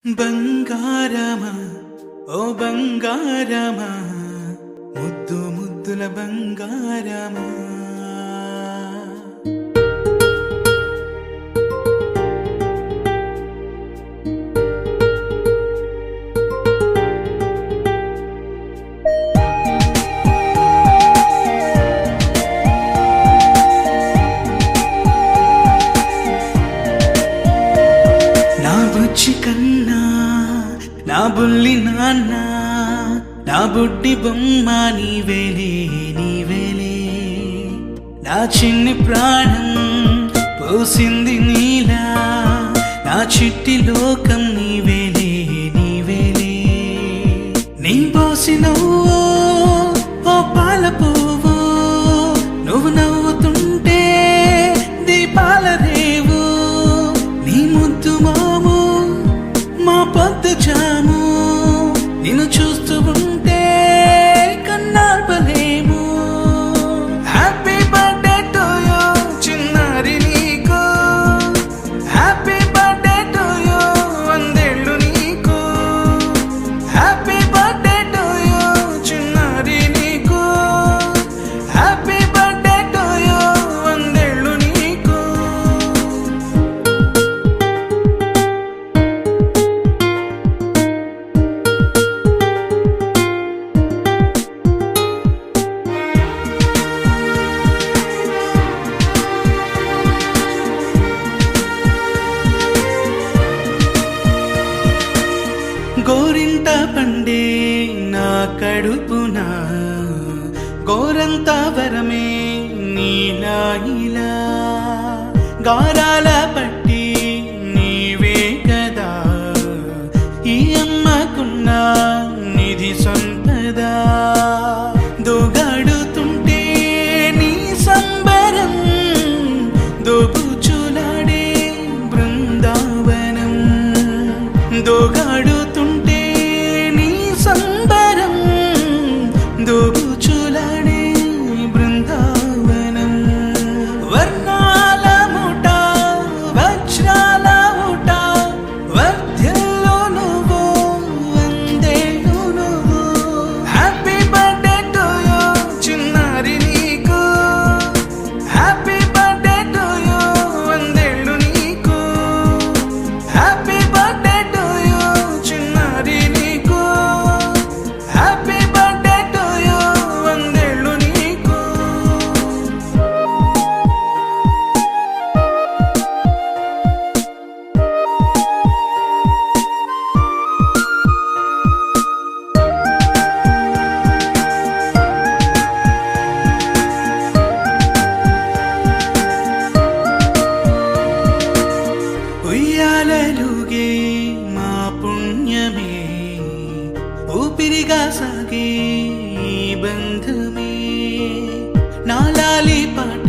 బంగారమా ఓ బంగారమా ముద్దు ముద్దుల బంగారమా నా బుజ్జి కన్నా నా బుల్లి నాన్న నా బుడ్డి బొమ్మ నీవేలే నీవేలే నా చిన్ని ప్రాణం పోసింది నీలా నా చిట్టి లోకం నీవేలే నీవేలే నీ పోసినవో ఓ పాల పువ్వు నువ్వు నవ్వుతుంటే దీపాల రేవు నీ ముద్దు మాము మా పొద్దు జాము నిన్ను చూస్తూ ఉంటే కన్నార్పలేము. హ్యాపీ బర్త్డే టు యూ చిన్నారి నీకు, హ్యాపీ బర్త్డే టు యూ వందేళ్ళు నీకు, హ్యాపీ బర్త్డే టు యూ చిన్నారి నీకు, హ్యాపీ బర్త్డే టు యూ వందేళ్ళు నీకు. గోరింట పండే నా కడుపున గోరంత వరమే నీలా ఇలా గారాల పట్టి నీవే కదా ఈ అమ్మకున్న నిధి సంపద దోగాడుతుంటే నీ సంబరం దోబుచులాడే బృందావనం దోగాడుతుంటే నీ సంబరం దోబుచులాడే బృందావనం వర్ణాల ముఠ వజ్రాల ఊట వర్ధ్యంలో నువ్వు వందేళ్ళు నువ్వు. హ్యాపీ బర్త్డే టు యూ చిన్నారి నీకు, హ్యాపీ బర్త్డే టు యూ వందేళ్ళు నీకు, హ్యాపీ బర్త్డే టు యూ చిన్నారి నీకు, హ్యాపీ బర్త్డే టు యూ వందేళ్ళు నీకు. ఉయ్యాలలుగే మా పుణ్యమే ఊపిరిగా సాగే ఈ బంధమే నా లాలి పాట